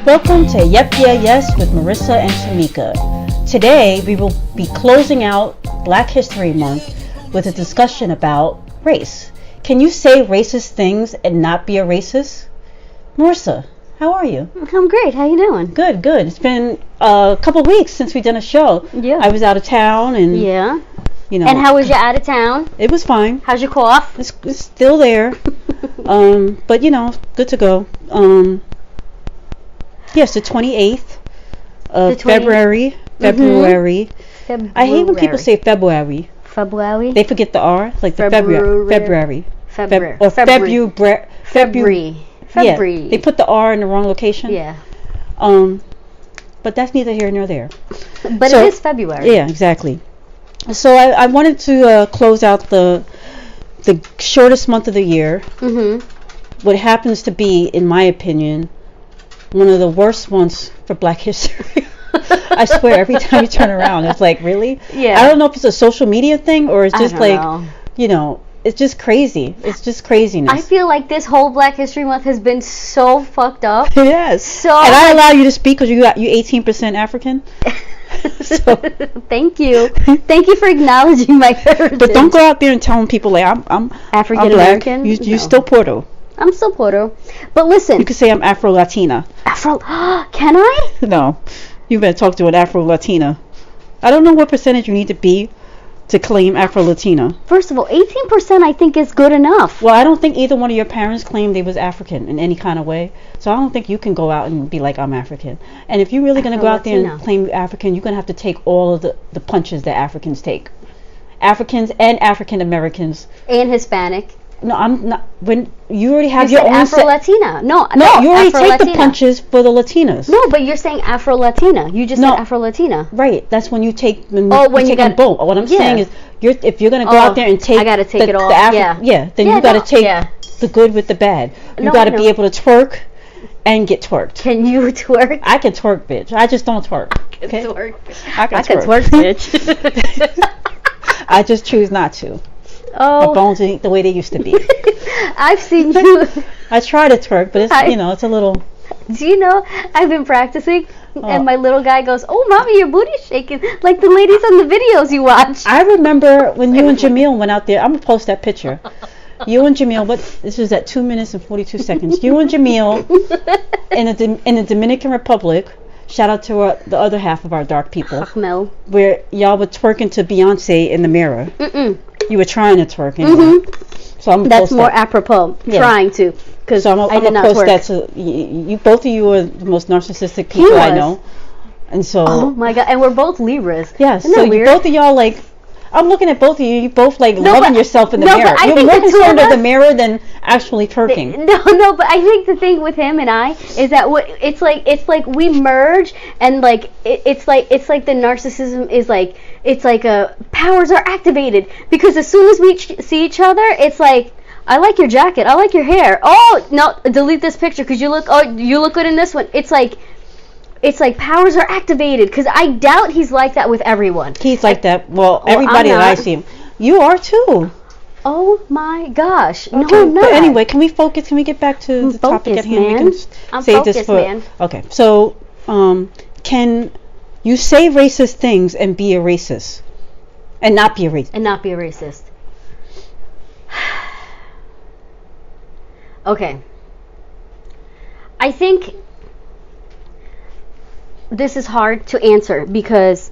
Welcome to Yep Yeah Yes with Marissa and Shamika. Today we will be closing out Black History Month with a discussion about race. Can you say racist things and not be a racist? Marissa, how are you? I'm great. How you doing? Good. It's been a couple weeks since we've done a show. Yeah. I was out of town and Yeah. you know. And how was your out of town? It was fine. How's your cough? It's still there. But good to go. Yes, the 28th of February. February. I hate when people say February. February? They forget the R, like the February. February. Yeah, they put the R in the wrong location. Yeah. But that's neither here nor there. But it is February. Yeah, exactly. So I wanted to close out the shortest month of the year. Mm-hmm. What happens to be, in my opinion, one of the worst months for Black history. I swear, every time you turn around, it's like, really? Yeah. I don't know if it's a social media thing or it's just know. It's just crazy. It's just craziness. I feel like this whole Black History Month has been so fucked up. Yes. So and I allow you to speak because you 18% African. So. Thank you for acknowledging my heritage. But don't go out there and telling people like I'm African American. You still Puerto. I'm still Puerto. But listen, you can say I'm Afro Latina. Can I? No, you better talk to an Afro Latina. I don't know what percentage you need to be to claim Afro Latina. First of all, 18% I think is good enough. Well, I don't think either one of your parents claimed they was African in any kind of way. So I don't think you can go out and be like, I'm African. And if you're really going to go out there and claim you're African, you're going to have to take all of the punches that Africans take. Africans and African Americans. And Hispanic. No, I'm not. When you already have your own Afro-Latina. No, you already Afro-Latina. take the punches for the Latinas. No, but you're saying Afro-Latina. You just said Afro-Latina. Right. That's when you take. When you got both. What I'm saying is, if you're gonna go out there and take, I gotta take it all. Then you gotta take the good with the bad. You gotta be able to twerk and get twerked. Can you twerk? I can twerk, bitch. I just don't twerk. Okay? I can twerk, bitch. I just choose not to. Oh. My bones ain't the way they used to be. I've seen you. I try to twerk, but it's it's a little. Do you know I've been practicing, and my little guy goes, "Oh, mommy, your booty's shaking like the ladies on the videos you watch." I remember when you and Jamil went out there. I'm gonna post that picture. You and Jamil, this was at 2 minutes and 42 seconds. You and Jamil in the Dominican Republic. Shout out to the other half of our dark people. Where y'all were twerking to Beyonce in the mirror. You were trying to twerk anyway. So that's more apropos. Trying to, because I'm gonna post that to you. Both of you are the most narcissistic people I know, and so. Oh my god! And we're both Libras. Yes. Yeah, so both of y'all like. I'm looking at both of you. You both loving yourself in the mirror. You're more concerned with the mirror than actually twerking. No, but I think the thing with him and I is that it's like we merge, and like it's like the narcissism is like powers are activated, because as soon as we see each other, it's like, I like your jacket, I like your hair. Oh no, delete this picture because you look good in this one. It's like powers are activated, because I doubt he's like that with everyone. He's like that. Well, everybody that I see him. You are too. Oh my gosh. Okay, no, I'm not. But anyway, can we focus? Can we get back to the topic at hand? Man. I'm save focused, this for. Man. Okay, so can you say racist things and be a racist, and not be a racist? Okay. I think this is hard to answer, because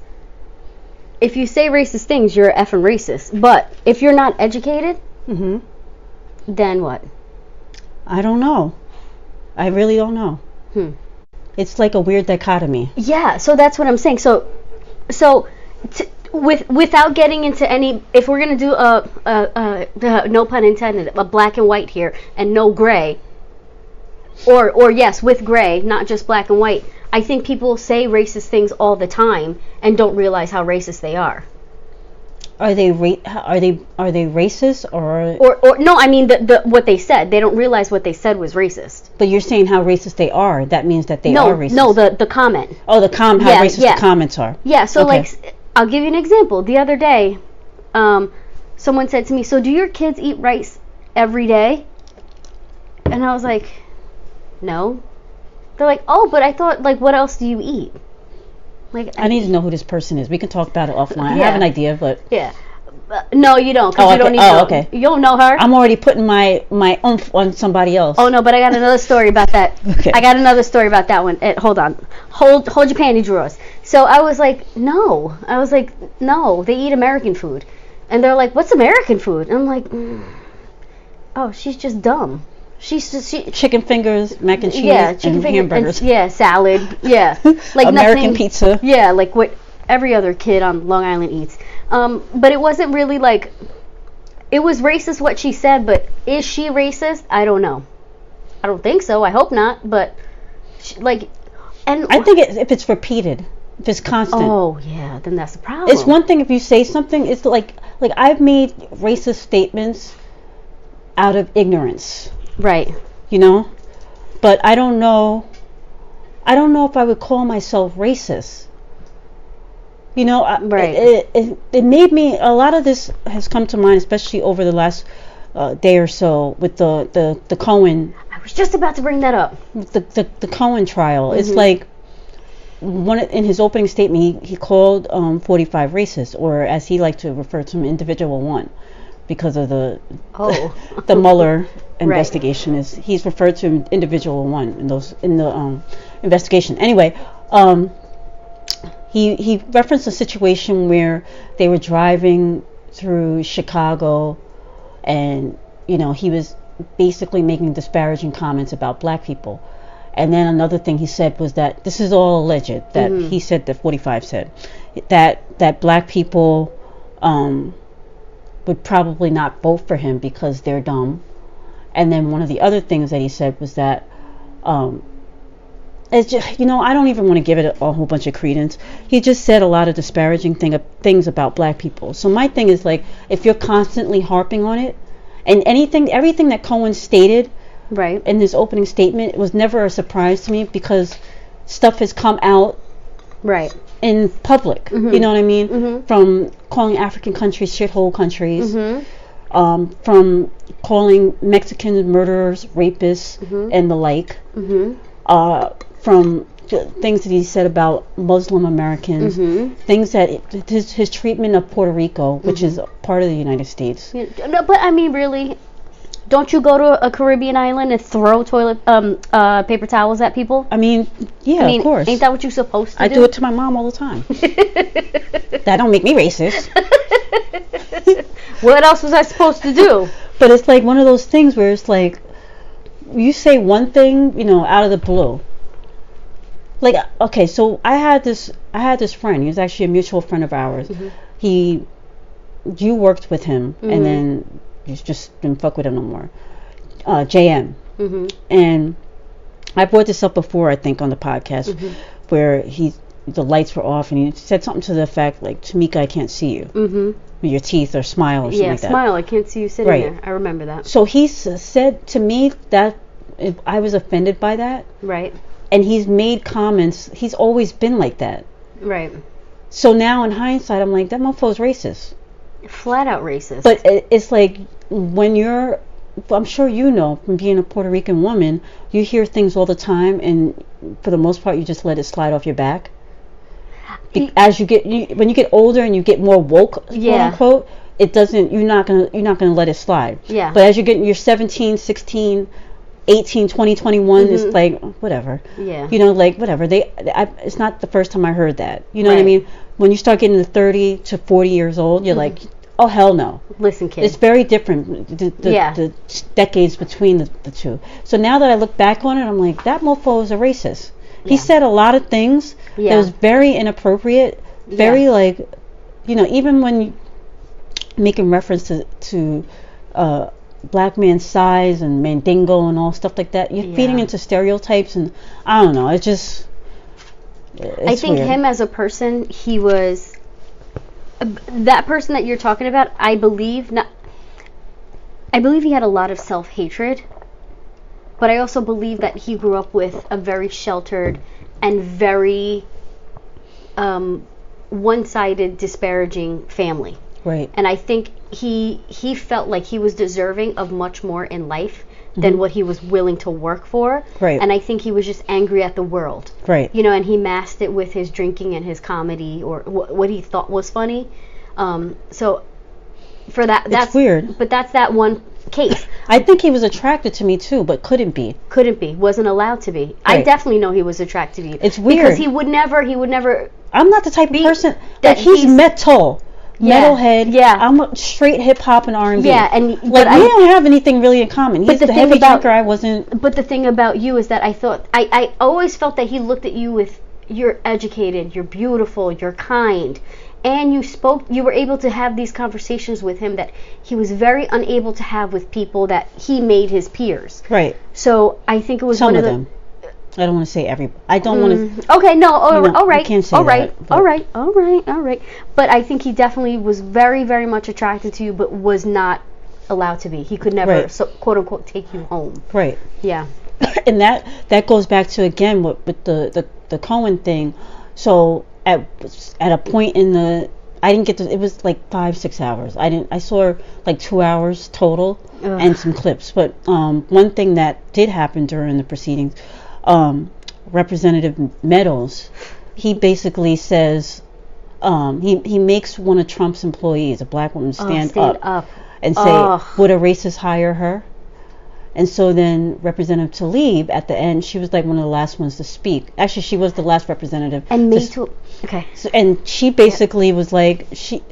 if you say racist things, you're effing racist. But if you're not educated, then what? I don't know. I really don't know. It's like a weird dichotomy. Yeah, so that's what I'm saying. So without getting into any, if we're gonna do no pun intended, a black and white here and no gray, or yes, with gray, not just black and white. I think people say racist things all the time and don't realize how racist they are. Are they racist or no? I mean the what they said. They don't realize what they said was racist. But you're saying how racist they are. That means that they are racist. No, the comment. Oh, how racist the comments are. Yeah. So like, I'll give you an example. The other day, someone said to me, "So do your kids eat rice every day?" And I was like, "No." They're like, oh, but I thought, like, what else do you eat? Like, I need to know who this person is. We can talk about it offline. Yeah. I have an idea, but yeah. No, you don't, because you don't need to know. Okay. You don't know her? I'm already putting my oomph on somebody else. Oh, no, but I got another story about that. Okay. I got another story about that one. Hold on. Hold your panty drawers. So I was like, no. They eat American food. And they're like, what's American food? And I'm like, oh, she's just dumb. She's chicken fingers, mac and cheese, chicken fingers, hamburgers. And, salad. Yeah. Like American pizza. Yeah, like what every other kid on Long Island eats. But it wasn't really like, it was racist what she said, but is she racist? I don't know. I don't think so. I hope not. But and I think if it's repeated, if it's constant. Oh yeah, then that's the problem. It's one thing if you say something. It's like I've made racist statements out of ignorance. Right. You know, but I don't know if I would call myself racist. You know, right. It made me, a lot of this has come to mind, especially over the last day or so with the Cohen. I was just about to bring that up. The Cohen trial. Mm-hmm. It's like, in his opening statement, he called 45 racist, or as he liked to refer to him, individual one, because of the Mueller investigation. Right. He's referred to individual one in the investigation. Anyway, he referenced a situation where they were driving through Chicago, and he was basically making disparaging comments about black people. And then another thing he said was that, this is all alleged, that he said, that 45 said, that black people would probably not vote for him because they're dumb. And then one of the other things that he said was that, it's just, I don't even want to give it a whole bunch of credence. He just said a lot of disparaging things about black people. So my thing is, like, if you're constantly harping on it, and everything that Cohen stated right in his opening statement, it was never a surprise to me, because stuff has come out right in public. Mm-hmm. You know what I mean? Mm-hmm. From calling African countries shithole countries, mm-hmm. From calling Mexicans murderers, rapists, mm-hmm. and the like. Mm-hmm. From things that he said about Muslim Americans, mm-hmm. things that his treatment of Puerto Rico, which mm-hmm. is part of the United States. No, but I mean, really, don't you go to a Caribbean island and throw toilet paper towels at people? I mean, of course. Ain't that what you're supposed to do? I do it to my mom all the time. That don't make me racist. What else was I supposed to do? But it's like one of those things where it's like, you say one thing, out of the blue. Like, okay, so I had this friend. He was actually a mutual friend of ours. Mm-hmm. You worked with him, mm-hmm. and then you just didn't fuck with him no more. JM. Mm-hmm. And I brought this up before, I think, on the podcast, mm-hmm. where the lights were off, and he said something to the effect like, "Tamika, I can't see you. Mm-hmm. With your teeth, or smile, or something like that." Yeah, smile. I can't see you sitting there. I remember that. So he said to me that I was offended by that. Right. And he's made comments. He's always been like that. Right. So now in hindsight, I'm like, that mofo's racist. Flat out racist. But it's like, when I'm sure from being a Puerto Rican woman, you hear things all the time, and for the most part, you just let it slide off your back. As when you get older and you get more woke, quote unquote, you're not gonna let it slide. Yeah. But as you're 17, 16, 18, 20, 21, mm-hmm. it's like, whatever. Yeah. Whatever. It's not the first time I heard that. You know what I mean? When you start getting to 30 to 40 years old, you're mm-hmm. like, oh, hell no. Listen, kid. It's very different, the decades between the two. So now that I look back on it, I'm like, that mofo is a racist. Yeah. He said a lot of things that was very inappropriate, very even when you making reference to black man's size and mandingo and all stuff like that, you're feeding into stereotypes, and I don't know, I think weird. Him as a person, he was that person that you're talking about. I believe he had a lot of self-hatred, but I also believe that he grew up with a very sheltered and very one-sided, disparaging family. Right. And I think he felt like he was deserving of much more in life than what he was willing to work for. Right. And I think he was just angry at the world. Right. You know, and he masked it with his drinking and his comedy, or what he thought was funny. So for that, that's weird. But that's that one case. I think he was attracted to me too, but couldn't be. Wasn't allowed to be. Right. I definitely know he was attracted to you. It's weird because he would never. I'm not the type of person that he's metal. Metalhead. Yeah. I'm a straight hip hop and R&B. Yeah, and like we don't have anything really in common. He's the heavy drinker. I wasn't. But the thing about you is that I always felt that he looked at you with, you're educated, you're beautiful, you're kind, and you were able to have these conversations with him that he was very unable to have with people that he made his peers. Right. So I think it was some one of the. them. I don't want to say every. I don't want to. Okay, no, all right, I can't say all right, that, all right. But I think he definitely was very, very much attracted to you, but was not allowed to be. He could never, so, quote unquote, take you home. Right. Yeah. And that goes back to again with the Cohen thing. So at a point in the, I didn't get to. It was like 5-6 hours. I saw like 2 hours total. Ugh. And some clips. But one thing that did happen during the proceedings. Representative Meadows, he basically says he makes one of Trump's employees, a black woman, stand up and say, would a racist hire her? And so then Representative Tlaib at the end, she was like one of the last ones to speak. Actually, she was the last representative. And okay. So, and she basically was like, she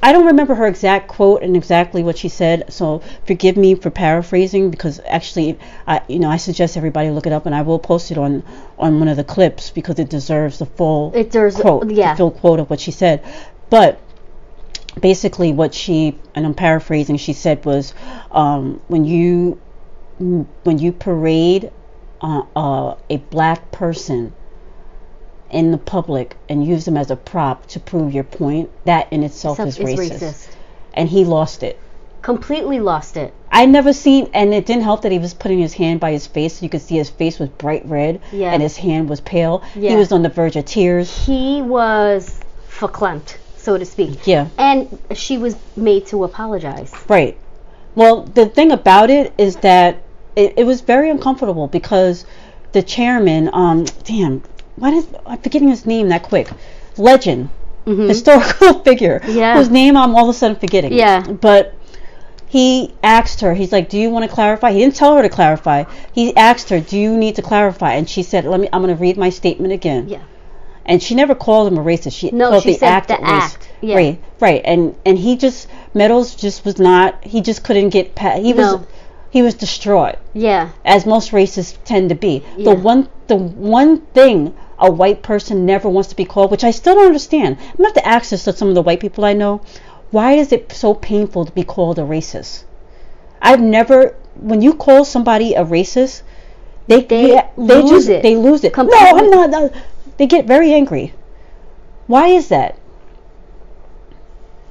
I don't remember her exact quote and exactly what she said, so forgive me for paraphrasing, because actually, I suggest everybody look it up, and I will post it on one of the clips because it deserves the full quote, the full quote of what she said. But basically, what and I'm paraphrasing, she said was, when you parade a black person in the public and use them as a prop to prove your point, that in itself is racist. And he lost it. Completely lost it. I never seen, and it didn't help that he was putting his hand by his face. You could see his face was bright red, and his hand was pale. Yeah. He was on the verge of tears. He was verklempt, so to speak. Yeah. And she was made to apologize. Right. Well, the thing about it is that it was very uncomfortable because the chairman, I'm forgetting his name that quick. Legend, historical figure, whose name I'm all of a sudden forgetting. Yeah. But he asked her, he's like, do you want to clarify? He didn't tell her to clarify. He asked her, do you need to clarify? And she said, I'm going to read my statement again. Yeah. And she never called him a racist. She called she the said act the act. Yeah. Right. And he just, Meadows just was not, he just couldn't get past, he was distraught. Yeah. As most racists tend to be. Yeah. The one thing a white person never wants to be called, which I still don't understand. I'm going to have to ask this to some of the white people I know. Why is it so painful to be called a racist? When you call somebody a racist, they lose it. Completely. No, I'm not. They get very angry. Why is that?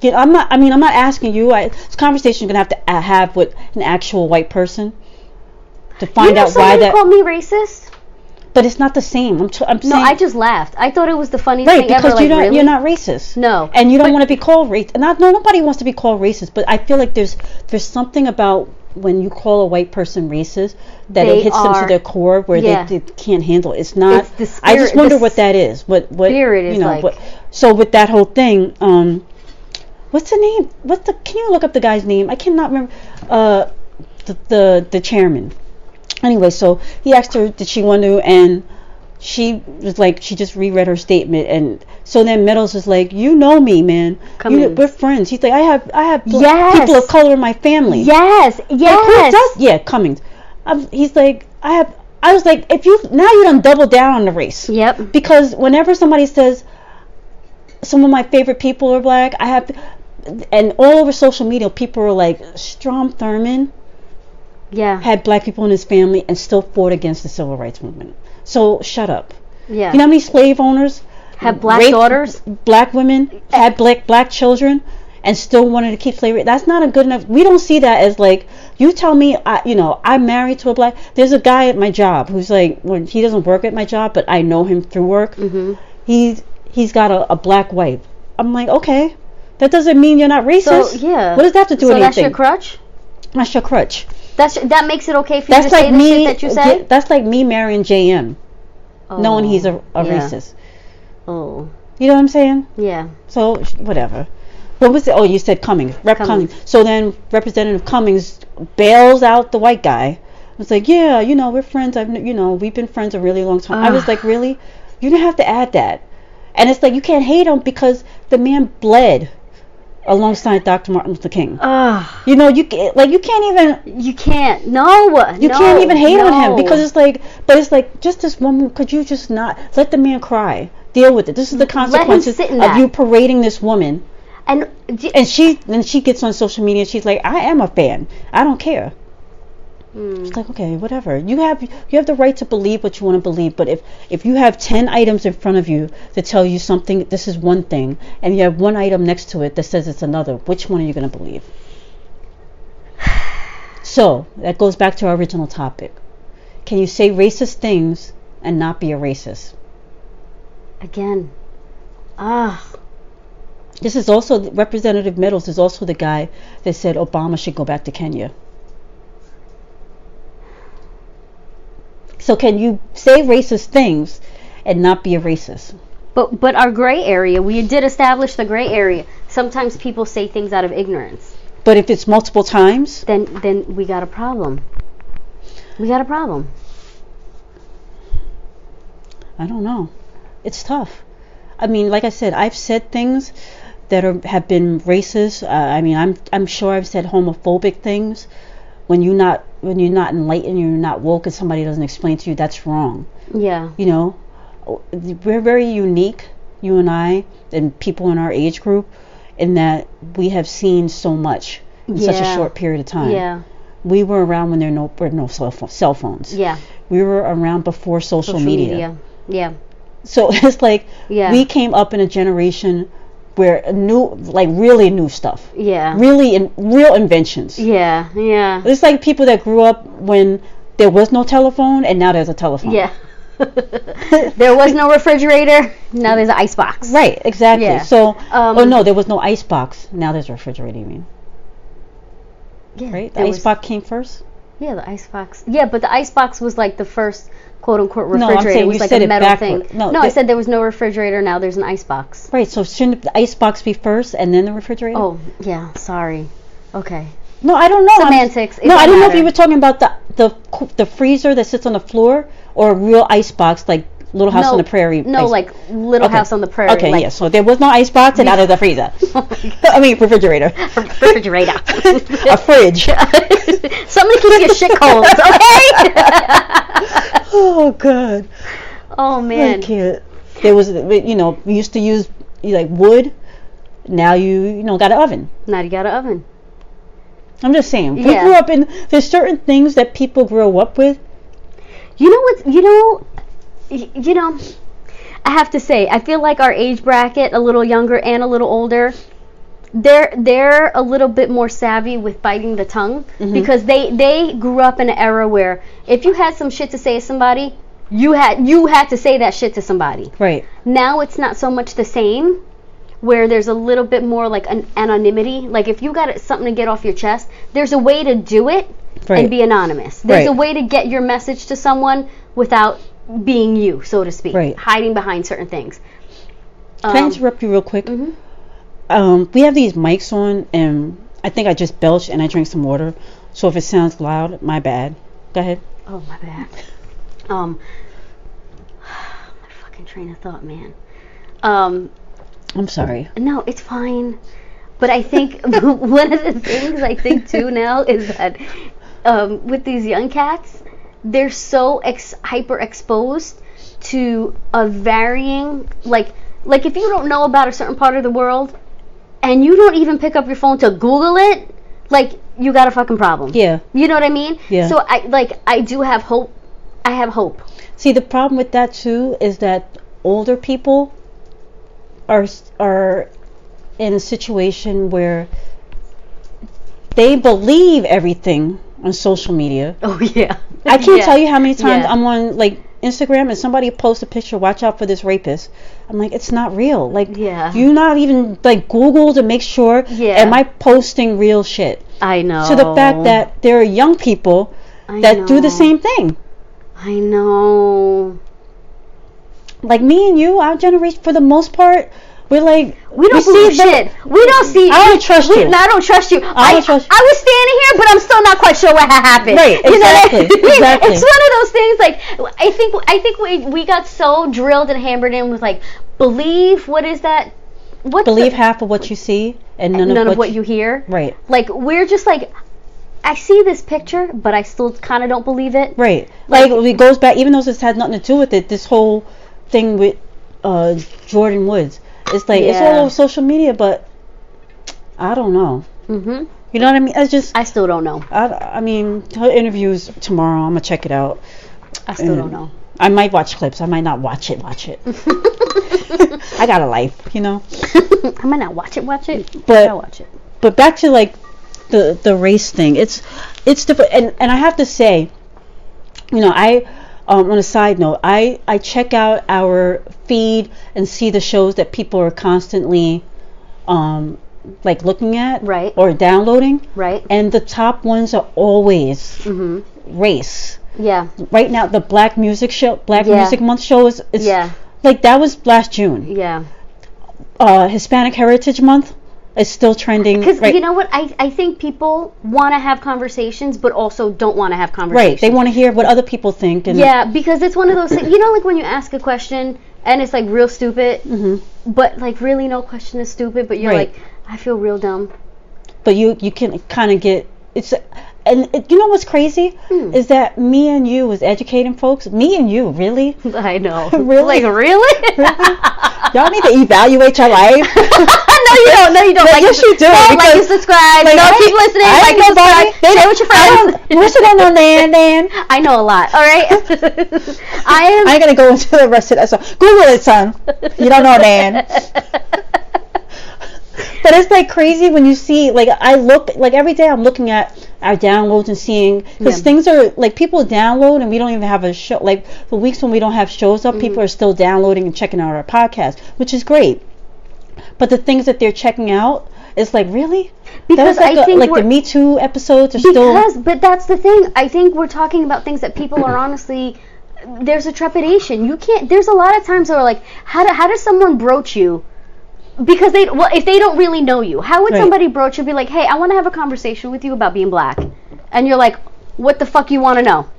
I'm not asking you. This conversation you're going to have with an actual white person to find out why that. Called me racist? But it's not the same. I'm saying. No, I just laughed. I thought it was the funniest thing ever. Right, because you're not racist. No. And you don't want to be called racist. Nobody wants to be called racist. But I feel like there's something about when you call a white person racist that it hits them to their core where they can't handle it. It's not. It's the spirit, I just wonder what that is. What spirit is like. So with that whole thing, what's the name? Can you look up the guy's name? I cannot remember. The chairman. Anyway, so he asked her, did she want to, and she was like, she just reread her statement, and so then Meadows was like, you know me, man. We're friends. He's like, I have people of color in my family. Yes. Cummings. He's like, I was like, you done double down on the race. Yep. Because whenever somebody says, some of my favorite people are black, and all over social media, people are like, Strom Thurmond. Yeah. Had black people in his family and still fought against the civil rights movement. So shut up. Yeah. You know how many slave owners had black daughters? Black women had black children and still wanted to keep slavery. That's not a good enough. We don't see that as like, you tell me, I'm married to a black. There's a guy at my job who's like, well, he doesn't work at my job, but I know him through work. Mm-hmm. He's got a black wife. I'm like, okay, that doesn't mean you're not racist. So, yeah. What does that have to do with anything? So that's your crutch? That's your crutch. That makes it okay for you to That's say like the me. shit that you say? That's like me marrying JM, knowing he's a racist. Oh. You know what I'm saying? Yeah. So whatever. What was it? Oh, you said Cummings. Rep Cummings. So then Representative Cummings bails out the white guy. It's like, yeah, we're friends. We've been friends a really long time. I was like, really? You don't have to add that. And it's like, you can't hate him because the man bled alongside Dr. Martin Luther King. You can't even. You can't. No. You can't even hate on him because it's like, just this one. Could you just not let the man cry? Deal with it. This is the consequences of you parading this woman. And she gets on social media and she's like, I am a fan. I don't care. It's like, okay, whatever. You have the right to believe what you want to believe, but if you have 10 items in front of you that tell you something, this is one thing, and you have one item next to it that says it's another, which one are you going to believe? So that goes back to our original topic. Can you say racist things and not be a racist? Again. This is also, Representative Meadows is also the guy that said Obama should go back to Kenya. So can you say racist things and not be a racist? But our gray area, we did establish the gray area. Sometimes people say things out of ignorance. But if it's multiple times, then we got a problem. We got a problem. I don't know. It's tough. I mean, like I said, I've said things that have been racist. I'm sure I've said homophobic things. When you're not enlightened, you're not woke, and somebody doesn't explain to you, that's wrong. Yeah. We're very unique, you and I, and people in our age group, in that we have seen so much in such a short period of time. Yeah. We were around when there were no cell phones. Yeah. We were around before social media. Yeah. So it's like we came up in a generation where really new stuff. Yeah. Real inventions. Yeah. Yeah. It's like people that grew up when there was no telephone and now there's a telephone. Yeah. There was no refrigerator, now there's an icebox. Right, exactly. Yeah. So, there was no icebox. Now there's a refrigerator, you mean? Yeah. Right? The icebox came first? Yeah, the icebox. Yeah, but the icebox was like the first quote-unquote refrigerator. No, I'm saying it was you like said a it metal backward. thing. No, I said there was no refrigerator, now there's an icebox. Right, so shouldn't the icebox be first and then the refrigerator? Oh, yeah, sorry. Okay. No, I don't know. Semantics. I didn't know if you were talking about the freezer that sits on the floor or a real icebox like Little House on the Prairie. No, like Little House on the Prairie. Okay, yeah. So there was no icebox and now there's a freezer. I mean, refrigerator. Refrigerator. A fridge. Somebody keep your shit cold, okay? Oh, God. Oh, man. I can't. There was, we used to use like wood. Now you got an oven. Now you got an oven. I'm just saying. We grew up in, there's certain things that people grow up with. I have to say, I feel like our age bracket, a little younger and a little older, they're a little bit more savvy with biting the tongue, because they grew up in an era where if you had some shit to say to somebody, you had to say that shit to somebody. Right. Now it's not so much the same, where there's a little bit more like an anonymity. Like if you got something to get off your chest, there's a way to do it and be anonymous. There's a way to get your message to someone without being you, so to speak, hiding behind certain things. Can I interrupt you real quick? We have these mics on, and I think I just belched and I drank some water. So if it sounds loud, my bad. Go ahead. Oh, my bad. My fucking train of thought, man. I'm sorry. No, it's fine. But I think one of the things I think too now is that with these young cats, they're so hyper exposed to a varying, like if you don't know about a certain part of the world and you don't even pick up your phone to Google it, like you got a fucking problem. Yeah. You know what I mean? Yeah. So I do have hope. I have hope. See, the problem with that too is that older people are in a situation where they believe everything on social media. Oh yeah. I can't tell you how many times I'm on like Instagram and somebody posts a picture, watch out for this rapist. I'm like, it's not real. Like, you not even like Google to make sure. Yeah. Am I posting real shit? I know. To the fact that there are young people that do the same thing. I know. Like me and you, our generation, for the most part, we're like, we don't see shit. We don't see. I don't trust you. No, I don't trust you. I don't trust you. I was standing here, but I'm still not quite sure what happened. Right. Exactly. Exactly. It's one of those things. Like I think we got so drilled and hammered in with like believe. What is that? Believe half of what you see and none of what you hear. Right. Like we're just like, I see this picture, but I still kind of don't believe it. Right. Like it goes back, even though this had nothing to do with it. This whole thing with Jordan Woods. It's like it's all over social media, but I don't know. Mhm. You know what I mean? I still don't know. I mean, her interview's tomorrow. I'm gonna check it out. I still don't know. I might watch clips. I might not watch it. I got a life, you know. I might not watch it. But I'll watch it. But back to like the race thing. It's different, and I have to say, you know, I on a side note, I check out our feed and see the shows that people are constantly like looking at, right, or downloading, right, and the top ones are always race. Yeah. Right now, the Black Music Month show is like that was last June. Yeah. Hispanic Heritage Month is still trending. Because you know what, I think people want to have conversations, but also don't want to have conversations. Right. They want to hear what other people think. And yeah, because it's one of those things. You know, like when you ask a question and it's like real stupid, but like really no question is stupid, but you're like, I feel real dumb. But you can kind of get you know what's crazy is that me and you was educating folks. Me and you, really? I know. Really? Like really? Y'all need to evaluate your life. No, you don't. No, you don't. Like, yes, you do. Like and subscribe. Like, no, keep listening. Like and subscribe. Share with your friends. What's it on the land? I know a lot. All right. I ain't gonna go into the rest of that. So Google it, son. You don't know, Dan. But it's like crazy when you see, like, I look, like every day I'm looking at our downloads and seeing, because things are, like, people download and we don't even have a show, like, for weeks when we don't have shows up, people are still downloading and checking out our podcast, which is great. But the things that they're checking out, it's like, really? Because like I think like the Me Too episodes are still... But that's the thing. I think we're talking about things that people are honestly... There's a trepidation. You can't... There's a lot of times where, like, how does someone broach you? Because if they don't really know you, how would somebody broach you and be like, hey, I want to have a conversation with you about being black? And you're like, what the fuck you want to know?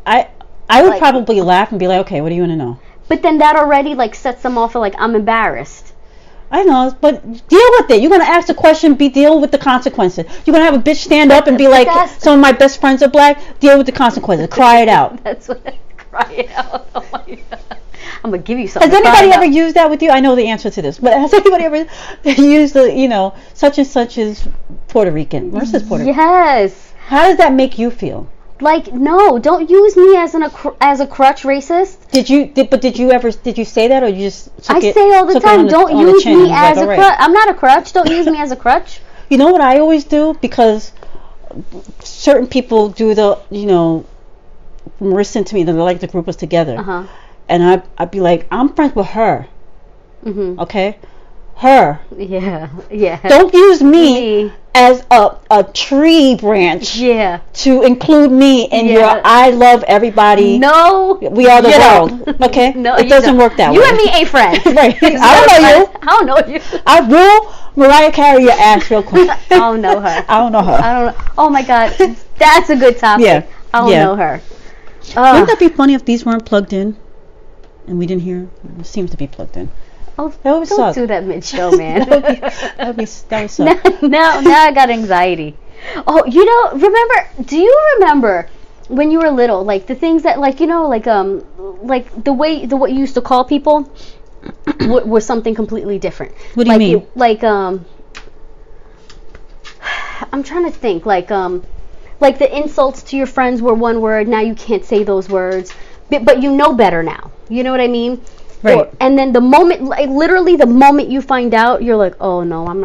I would probably laugh and be like, okay, what do you want to know? But then that already like sets them off of like, I'm embarrassed. I know, but deal with it. You're going to ask a question, deal with the consequences. You're going to have a bitch stand up and be like, some of my best friends are black, deal with the consequences. Cry it out. That's what cry it out. Oh my God. I'm going to give you something. Has anybody ever used that with you? I know the answer to this, but has anybody ever used the, you know, such and such is Puerto Rican versus Puerto Rican? Yes. How does that make you feel? Like, no, don't use me as a crutch racist. Did you say that, or you just I say all the time, don't use me as a crutch. I'm not a crutch. Don't use me as a crutch. You know what I always do? Because certain people do the, you know, Marissa and to me, they like to group us together. Uh-huh. And I'd be like, I'm friends with her. Mm-hmm. Okay? Her. Yeah. Yeah. Don't use me as a tree branch. Yeah. To include me in your I love everybody. No. We are the world. Okay? No. It doesn't work that way. You and me ain't friends. Right. I don't know you. I don't know you. I will Mariah Carey your ass real quick. I don't know her. I don't know her. I don't know. Oh my God. That's a good topic. Yeah. I don't know her. Wouldn't that be funny if these weren't plugged in? And we didn't hear. It seems to be plugged in. Oh, that would don't do that mid-show, man. that would suck. Now I got anxiety. Oh, you know, do you remember when you were little, like the things that, like, you know, like the way you used to call people was something completely different. What do you mean? I'm trying to think. Like the insults to your friends were one word. Now you can't say those words, but you know better now. You know what I mean? Right. And then the moment, like literally the moment you find out, you're like, oh no, I'm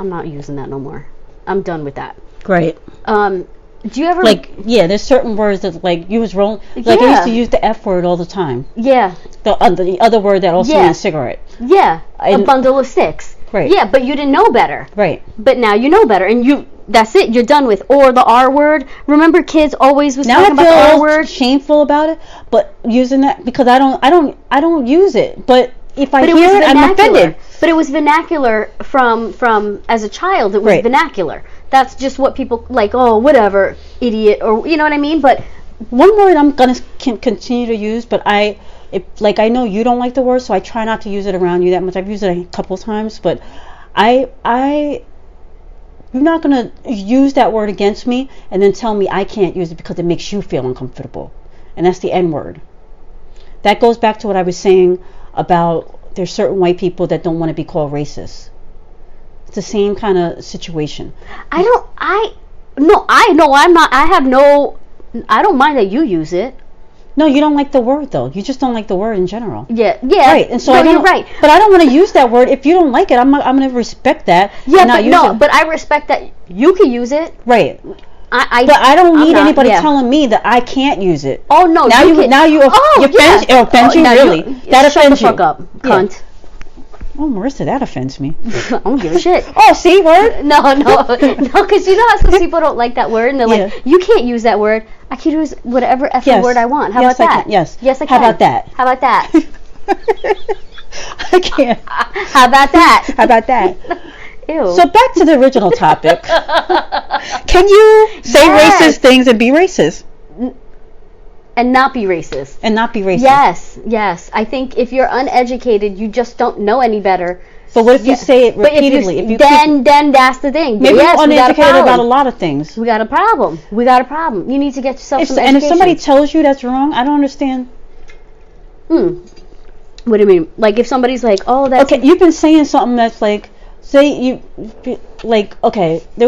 not using that no more. I'm done with that. Great. Do you ever there's certain words that like you was rolling, like I used to use the F word all the time. Yeah. The other word that also means cigarette. Yeah. A bundle of sticks. Right. Yeah, but you didn't know better. Right. But now you know better, and that's it. You're done with. Or the R word. Remember, kids always was now talking about the R word. Shameful about it, but using that because I don't use it. But if I hear it, I'm offended. But it was vernacular from as a child. It was vernacular. That's just what people like. Oh, whatever, idiot, or you know what I mean. But one word I'm gonna continue to use, but I know you don't like the word, so I try not to use it around you that much. I've used it a couple times, but you're not gonna use that word against me and then tell me I can't use it because it makes you feel uncomfortable, and that's the N word. That goes back to what I was saying about there's certain white people that don't want to be called racist. It's the same kind of situation. I don't mind that you use it. No, you don't like the word though. You just don't like the word in general. Yeah. Right, and so you're right. But I don't want to use that word. If you don't like it, I'm going to respect that. Yeah, but I respect that you can use it. Right. But I don't need anybody telling me that I can't use it. Oh no! You offends you really. That offends you. Shut the fuck up, cunt. Oh, Marissa, that offends me. I don't give a shit. Oh, see, word? No, because you know how some people don't like that word, and they're like, you can't use that word. I can use whatever effing word I want. How about that? Yes, I can. How about that? How about that? I can't. How about that? How about that? Ew. So back to the original topic. Can you say racist things and be racist? And not be racist. Yes. I think if you're uneducated, you just don't know any better. But what if you say it repeatedly? Then that's the thing. Maybe you're uneducated about a lot of things. We got a problem. You need to get yourself some education. And if somebody tells you that's wrong, I don't understand. What do you mean? Like if somebody's like, oh, that's... Okay, you've been saying something that's like, there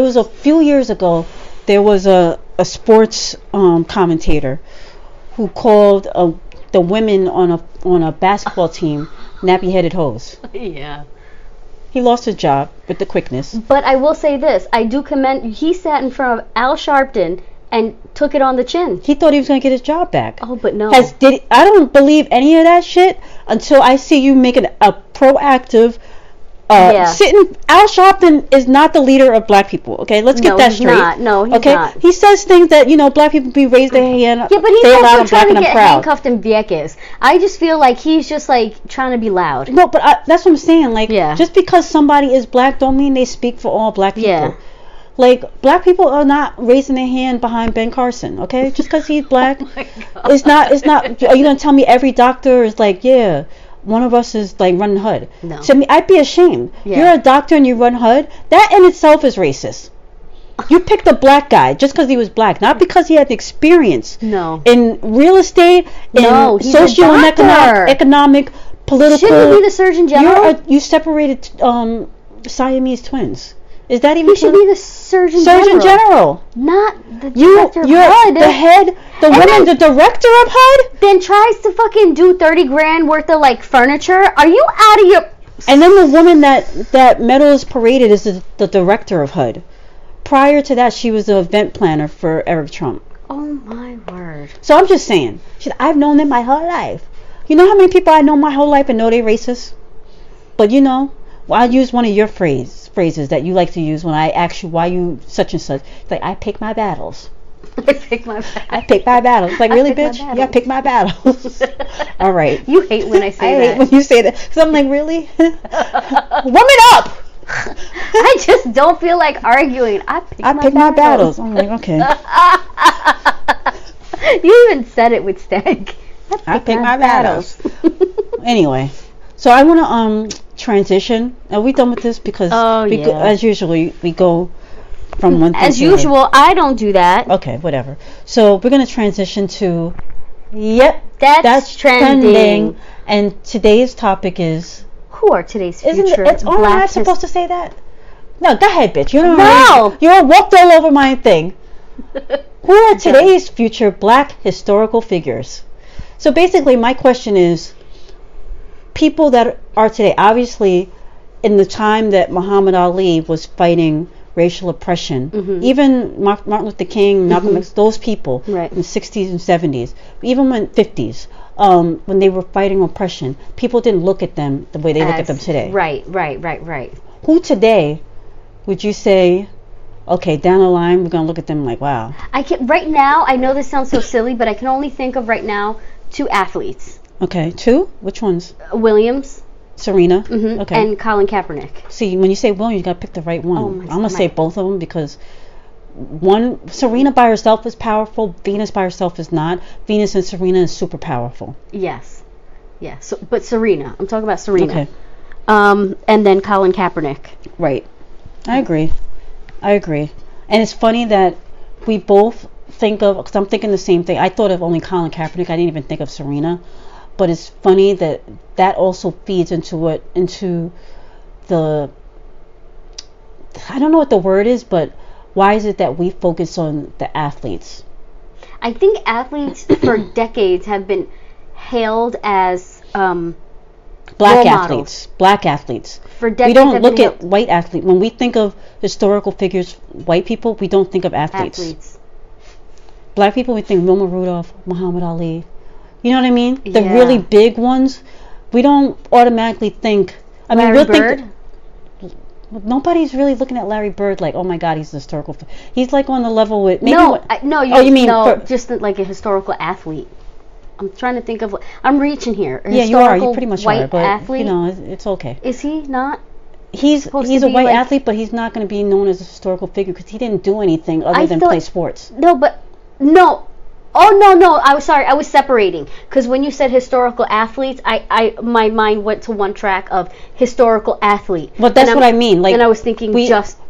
was a few years ago, there was a sports commentator who called the women on a basketball team nappy-headed hoes. Yeah. He lost his job with the quickness. But I will say this. I do commend... He sat in front of Al Sharpton and took it on the chin. He thought he was going to get his job back. Oh, but no. I don't believe any of that shit until I see you making a proactive... Sitting, Al Sharpton is not the leader of black people. Okay, let's get that straight. He's not. He says things that black people be raised their hand. Yeah, but he's also trying to get handcuffed in Vieques. I just feel like he's just like trying to be loud. No, but that's what I'm saying. Like, just because somebody is black, don't mean they speak for all black people. Yeah. Like, black people are not raising their hand behind Ben Carson. Okay, just because he's black, it's not. Are you gonna tell me every doctor is like, yeah? One of us is like running HUD. No. So I'd be ashamed. Yeah. You're a doctor and you run HUD. That in itself is racist. You picked a black guy just because he was black, not because he had experience. No. In real estate, in social and economic, political. Shouldn't he be the Surgeon General? You separated Siamese twins. Is that even? He should be the Surgeon General. Not the director of HUD. The head, the director of HUD? Then tries to fucking do 30 grand worth of like furniture. Are you out of your... And then the woman that medal is paraded is the director of HUD. Prior to that, she was the event planner for Eric Trump. Oh my word. So I'm just saying, I've known them my whole life. You know how many people I know my whole life and know they racist? But I use one of your phrases that you like to use when I ask you why you such and such. It's like, I pick my battles. I pick my battles. Like, really, bitch? Yeah, I pick my battles. All right. You hate when I say that. I hate when you say that. Because I'm like, really? Woman up! I just don't feel like arguing. I pick my battles. I'm like, okay. You even said it with stank. I pick my battles. Anyway. So I want to transition. Are we done with this? Because as usual, we go from one thing as usual, I don't do that. Okay, whatever. So we're going to transition to that's trending. And today's topic is... Who are today's future Am I supposed to say that? No, go ahead, bitch. No! You walked all over my thing. Who are today's future black historical figures? So basically, my question is... People that are today, obviously, in the time that Muhammad Ali was fighting racial oppression, even Martin Luther King, Malcolm X, those people in the 60s and 70s, even in the 50s, when they were fighting oppression, people didn't look at them the way they look at them today. Right. Who today would you say Okay, down the line, we're gonna look at them like, wow. I can right now. I know this sounds so silly, but I can only think of right now 2 athletes. Okay, 2? Which ones? Williams. Serena. Okay. And Colin Kaepernick. See, when you say Williams, you gotta pick the right one. Oh, I'm gonna say both of them because Serena by herself is powerful. Venus by herself is not. Venus and Serena is super powerful. Yes. So, but Serena. I'm talking about Serena. Okay. And then Colin Kaepernick. Right. I agree. And it's funny that we both think of, because I'm thinking the same thing. I thought of only Colin Kaepernick. I didn't even think of Serena. But it's funny that also feeds into the, I don't know what the word is, but why is it that we focus on the athletes? I think athletes for decades have been hailed as Black athletes. For decades, we don't look at white athletes. When we think of historical figures, white people, we don't think of athletes. Black people, we think Wilma Rudolph, Muhammad Ali. You know what I mean? The really big ones, we don't automatically think. Larry Bird? Nobody's really looking at Larry Bird like, oh my God, he's a historical. He's like on the level with maybe. You mean just like a historical athlete. I'm trying to think of. I'm reaching here. Yeah, you are. You pretty much white are. But athlete? It's okay. Is he not? He's a white athlete, but he's not going to be known as a historical figure because he didn't do anything other than play sports. No. Oh no! I was sorry. I was separating because when you said historical athletes, my mind went to one track of historical athlete. But that's what I mean. Like, and I was thinking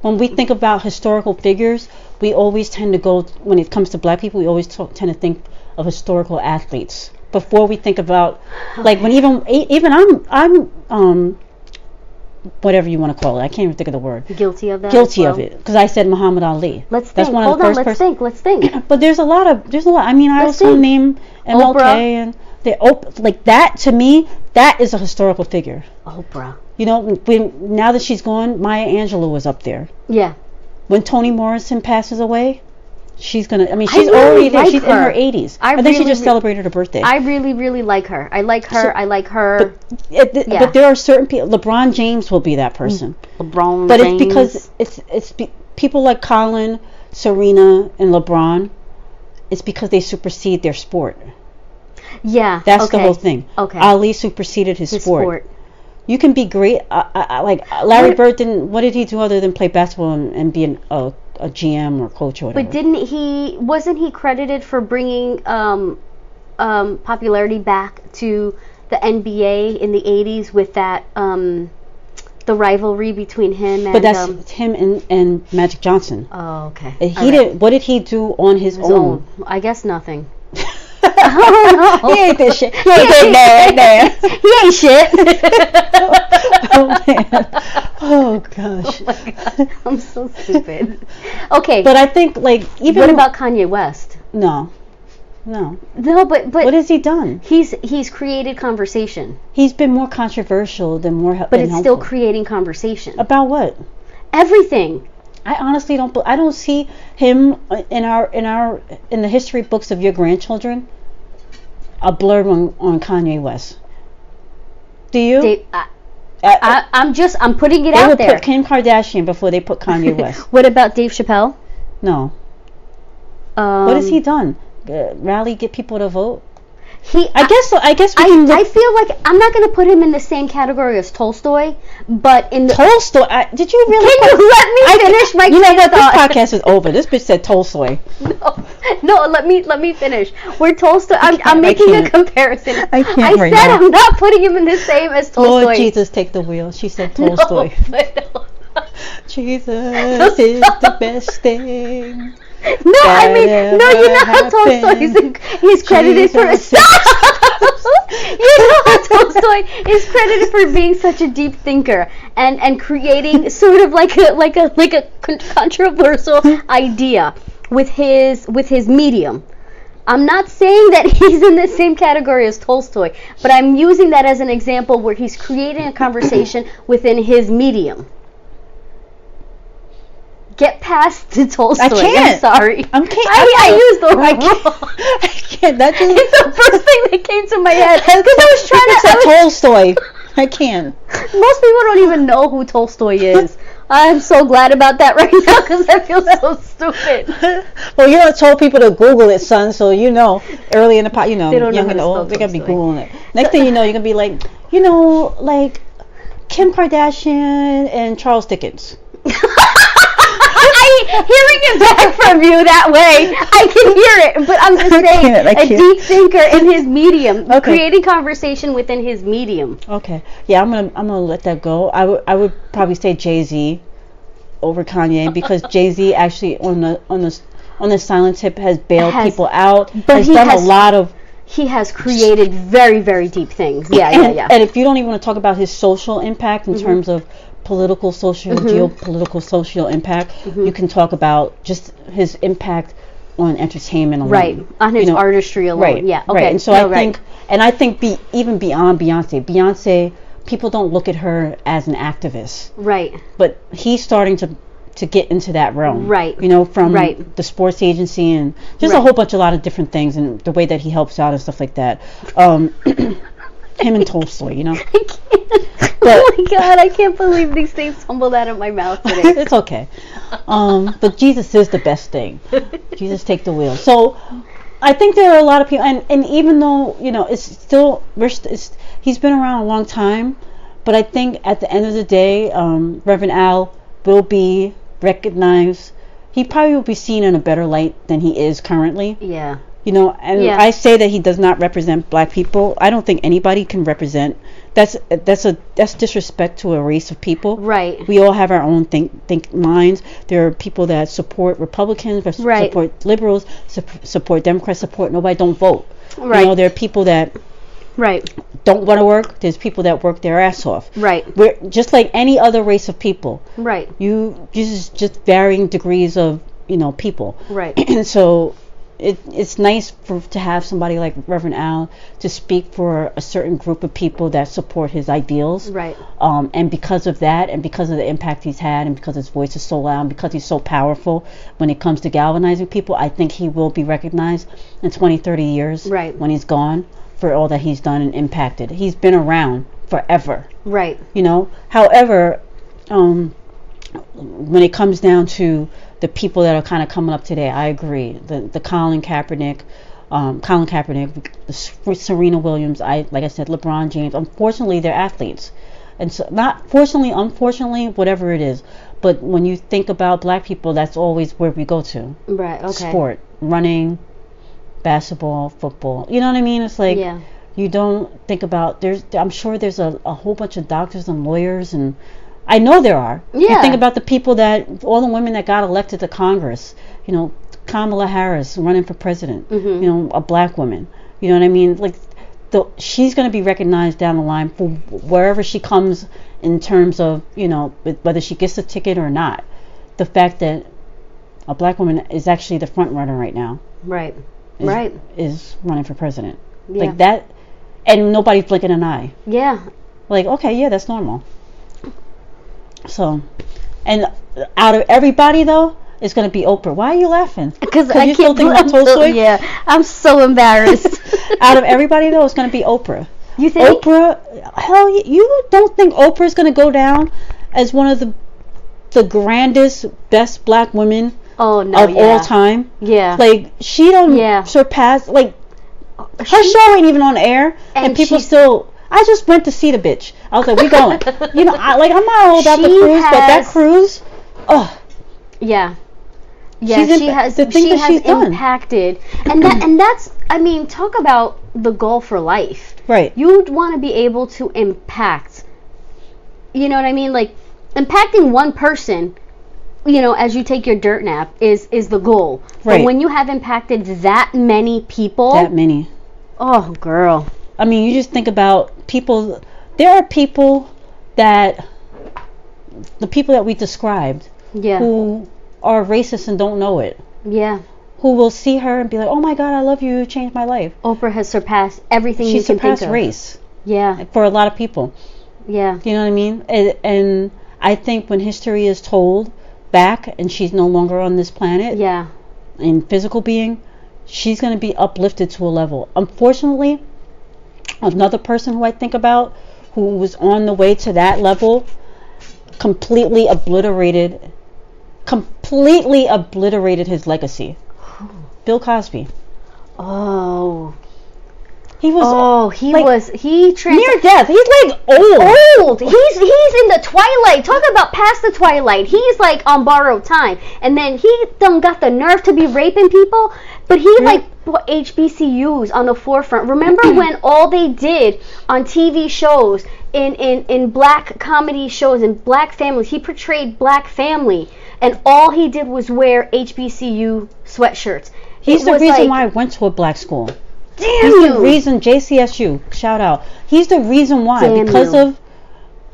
when we think about historical figures, we always tend to go when it comes to Black people. We always tend to think of historical athletes before we think about like when even I'm whatever you want to call it. I can't even think of the word. Guilty of that. Guilty of it because I said Muhammad Ali. Let's think. Hold on. Let's think. But there's a lot. I mean, I also name MLK Oprah. and like that. To me, that is a historical figure. Oprah. You know, now that she's gone, Maya Angelou was up there. Yeah. When Toni Morrison passes away, she's gonna. I mean, she's already there. She's in her 80s. I think she just celebrated her birthday. I really, really like her. I like her. But there are certain people. LeBron James will be that person. But it's because it's people like Colin, Serena, and LeBron. It's because they supersede their sport. Yeah, that's the whole thing. Okay. Ali superseded his sport. You can be great. Like Larry Bird didn't. What did he do other than play basketball and be a GM or coach or whatever? But wasn't he credited for bringing popularity back to the NBA in the 80s with that the rivalry between him and... But that's him and Magic Johnson. Oh, okay. He didn't. What did he do on his own? I guess nothing. He ain't this shit. He ain't He ain't shit. Oh man. Oh gosh. Oh my God. I'm so stupid. Okay. But I think like even. What about Kanye West? No, but what has he done? He's created conversation. He's been more controversial than more helpful. But it's still creating conversation. About what? Everything. I honestly don't. I don't see him in the history books of your grandchildren. A blurb on Kanye West. Do you? I'm putting it out there. They would put Kim Kardashian before they put Kanye West. What about Dave Chappelle? No. What has he done? Rally, get people to vote? I guess I feel like I'm not going to put him in the same category as Tolstoy, but in the Tolstoy. Did you really? Can you let me finish my? You know what? This podcast is over. This bitch said Tolstoy. No. Let me finish. Where Tolstoy? I'm making a comparison. I can't. I said I'm not putting him in the same as Tolstoy. Lord Jesus, take the wheel. She said Tolstoy. No. Jesus is the best thing. No, I mean, you know how Tolstoy he's credited for you know how Tolstoy is credited for being such a deep thinker and creating sort of like a controversial idea with his medium. I'm not saying that he's in the same category as Tolstoy, but I'm using that as an example where he's creating a conversation within his medium. Get past the Tolstoy. I can't. I'm sorry. I used the wrong. I can't. That's just it's the first thing that came to my head because I was trying to say Tolstoy. I can't. Most people don't even know who Tolstoy is. I'm so glad about that right now because I feel so stupid. Well, you told people to Google it, son, so early in the pot, They don't know young how and to old, spell they're gonna be Tolstoy. Googling it. Next thing you know, you're gonna be like, like Kim Kardashian and Charles Dickens. Hearing it back from you that way, I can hear it. But I'm just saying, I a can't. deep thinker in his medium, Okay. creating conversation within his medium. Okay, yeah, I'm gonna let that go. I would probably say Jay-Z over Kanye because Jay-Z actually on the silent tip has bailed people out. But has done a lot of. He has created very, very deep things. Yeah. And if you don't even want to talk about his social impact in terms of political, social, geopolitical, social impact, you can talk about just his impact on entertainment alone. Right, on his artistry alone. Right. Yeah. Okay. Right. And so I think even beyond Beyonce, people don't look at her as an activist. Right. But he's starting to get into that realm. Right. From the sports agency and just a lot of different things and the way that he helps out and stuff like that. Him and Tolstoy, I can't. Oh my God, I can't believe these things tumbled out of my mouth today. It's okay. But Jesus is the best thing. Jesus take the wheel. So I think there are a lot of people, and even though, it's still, he's been around a long time, but I think at the end of the day, Reverend Al will be recognized. He probably will be seen in a better light than he is currently. Yeah. I say that he does not represent black people. I don't think anybody can represent. That's disrespect to a race of people. Right. We all have our own think minds. There are people that support Republicans, support liberals, support Democrats, support nobody, don't vote. Right. There are people that don't want to work. There's people that work their ass off. Right. We're just like any other race of people. Right. You just varying degrees of people. Right. And so it's nice to have somebody like Reverend Al to speak for a certain group of people that support his ideals. Right. And because of that, and because of the impact he's had, and because his voice is so loud, and because he's so powerful when it comes to galvanizing people, I think he will be recognized in 20, 30 years when he's gone for all that he's done and impacted. He's been around forever. Right. However, when it comes down to the people that are kind of coming up today, I agree. The Colin Kaepernick, Serena Williams, like I said, LeBron James. Unfortunately, they're athletes, and so unfortunately, whatever it is. But when you think about black people, that's always where we go to. Right. Okay. Sport, running, basketball, football. You know what I mean? It's like you don't think about. I'm sure there's a whole bunch of doctors and lawyers and. I know there are. Yeah. You think about the people all the women that got elected to Congress. Kamala Harris running for president. A black woman. You know what I mean? Like, she's going to be recognized down the line for wherever she comes in terms of, whether she gets a ticket or not. The fact that a black woman is actually the front runner right now. Right. Is running for president. Yeah. Like that, and nobody's blinking an eye. Yeah. Like, okay, yeah, that's normal. So, and out of everybody though, it's gonna be Oprah. Why are you laughing? Because I you can't. Still think about Tolstoy? I'm so embarrassed. Out of everybody though, it's gonna be Oprah. You think? Oprah? Hell, you don't think Oprah's gonna go down as one of the grandest, best black women of all time? Yeah. Like, she don't surpass. Like, her show ain't even on air, and people still. I just went to see the bitch. I was like, we going. I'm not all about the cruise, but that cruise, yeah. Yeah, she has impacted. And that's, talk about the goal for life. Right. You'd want to be able to impact, you know what I mean? Like, impacting one person, as you take your dirt nap is the goal. Right. But when you have impacted that many people. That many. Oh, girl. You just think about people. There are people the people that we described, who are racist and don't know it. Yeah. Who will see her and be like, "Oh my God, I love you. You changed my life." Oprah has surpassed everything you can think of. She surpassed race. Yeah. For a lot of people. Yeah. You know what I mean? And I think when history is told back and she's no longer on this planet. Yeah. In physical being, she's going to be uplifted to a level. Unfortunately, another person who I think about who was on the way to that level, completely obliterated his legacy. Bill Cosby. Oh. He was. Oh, he like, was. He near death. He's like old. Old. He's in the twilight. Talk about past the twilight. He's like on borrowed time. And then he done got the nerve to be raping people. But he like put HBCUs on the forefront. Remember when all they did on TV shows, in black comedy shows, in black families, he portrayed black family, and all he did was wear HBCU sweatshirts. He's the reason why I went to a black school. Damn He's you. the reason, JCSU, shout out. He's the reason why, Damn because you.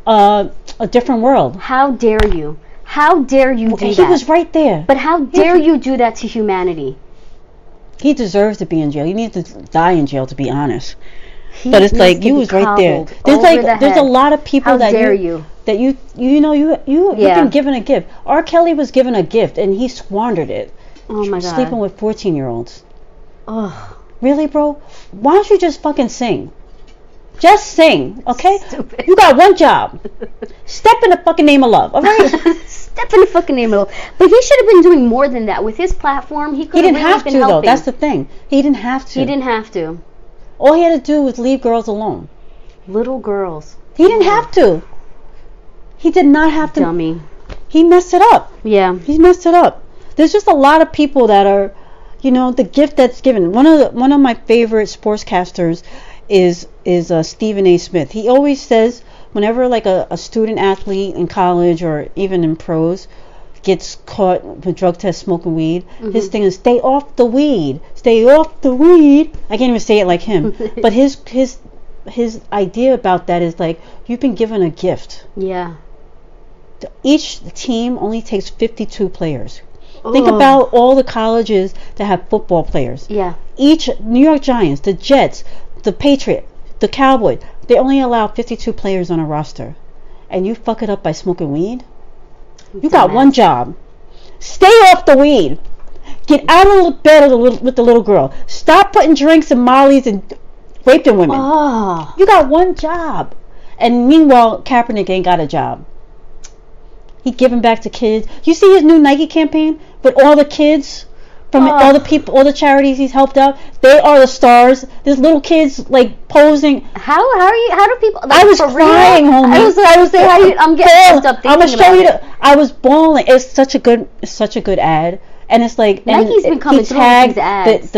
of a different world. How dare you? How dare you do that? He was right there. But how dare you do that to humanity? He deserves to be in jail. He needs to die in jail, to be honest. He But it's needs like to you be was right there. cobbled There's a lot of people How that dare you? that you've been given a gift. R. Kelly was given a gift and he squandered it. Oh my god. Sleeping with 14-year-olds. Oh. Really, bro? Why don't you just fucking sing? Just sing, okay? Stupid. You got one job. Step in the fucking name of love, all right? Step in the fucking name of love. But he should have been doing more than that. With his platform, he could He have didn't really have been to, though. helping. That's the thing. He didn't have to. He didn't have to. All he had to do was leave girls alone. Little girls. He didn't have to. He did not have to. Dummy. He messed it up. Yeah. He messed it up. There's just a lot of people that are, the gift that's given. One of my favorite sportscasters is Stephen A. Smith. He always says whenever like a student athlete in college or even in pros gets caught with drug test smoking weed, his thing is stay off the weed. Stay off the weed. I can't even say it like him. But his idea about that is like you've been given a gift. Yeah. Each team only takes 52 players. Think about all the colleges that have football players. Yeah. Each New York Giants, the Jets, the Patriots, the Cowboys, they only allow 52 players on a roster. And you fuck it up by smoking weed? You got one job. Stay off the weed. Get out of the bed with the little girl. Stop putting drinks and mollies and raping women. Oh. You got one job. And meanwhile, Kaepernick ain't got a job. He giving back to kids. You see his new Nike campaign with all the kids from all the people, all the charities he's helped out. They are the stars. There's little kids like posing. How do people? Like, I was crying, homie. I was saying, I'm getting messed up thinking I'm gonna show about you. I was bawling. It's such a good ad, and it's like Nike's been coming through with these ads.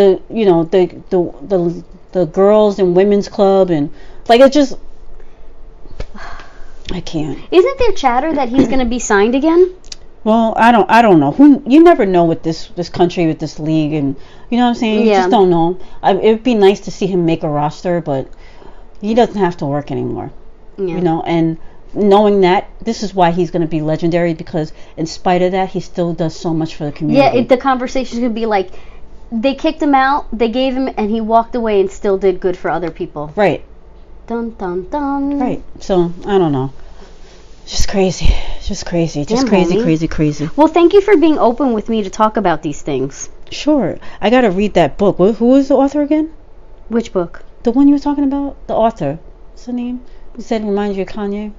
the girls and women's club and like it just. I can't. Isn't there chatter that he's going to be signed again? Well, I don't know. You never know with this country, with this league, and you know what I'm saying. You just don't know. It'd be nice to see him make a roster, but he doesn't have to work anymore. Yeah. And knowing that, this is why he's going to be legendary, because in spite of that, he still does so much for the community. Yeah, the conversation's going to be like, they kicked him out, they gave him, and he walked away and still did good for other people. Right. Dun dun dun. Right. So I don't know. Just crazy. Just crazy. Just Damn, crazy, homie. crazy, crazy. Well, thank you for being open with me to talk about these things. Sure. I gotta read that book. Who is the author again? Which book? The one you were talking about. The author. What's the name? You said reminds you of Kanye.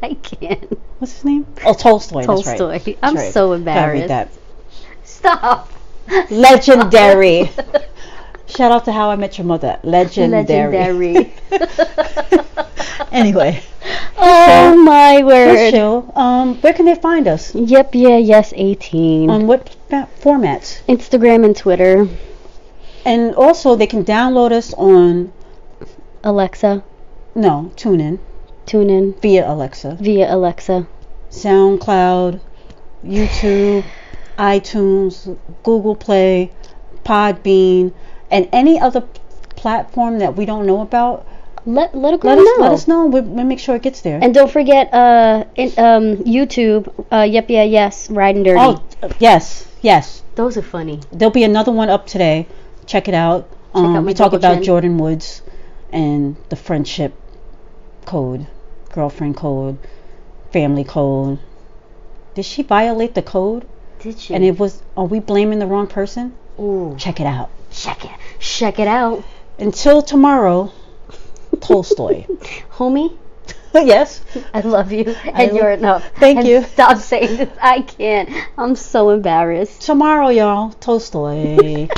I can't. What's his name? Oh, Tolstoy. Tolstoy. That's right. I'm That's so right. embarrassed. Gotta read that. Stop. Legendary. Shout out to How I Met Your Mother. Legendary. Anyway. Oh my word. Where can they find us? Yep, yeah, yes, 18. On what formats? Instagram and Twitter. And also they can download us on Alexa. No, TuneIn. TuneIn. Via Alexa. SoundCloud, YouTube, iTunes, Google Play, Podbean, and any other platform that we don't know about. Let us know. We'll make sure it gets there. And don't forget YouTube. Yep, yeah, yes. Riding Dirty. Oh, yes. Those are funny. There'll be another one up today. Check it out. We talk about Jordan Woods and the friendship code, girlfriend code, family code. Did she violate the code? Did she? And are we blaming the wrong person? Ooh. Check it out. Check it out. Until tomorrow, Tolstoy. Homie, Yes. I love you, and you're enough. Thank and you. Stop saying this. I can't. I'm so embarrassed. Tomorrow, y'all. Tolstoy.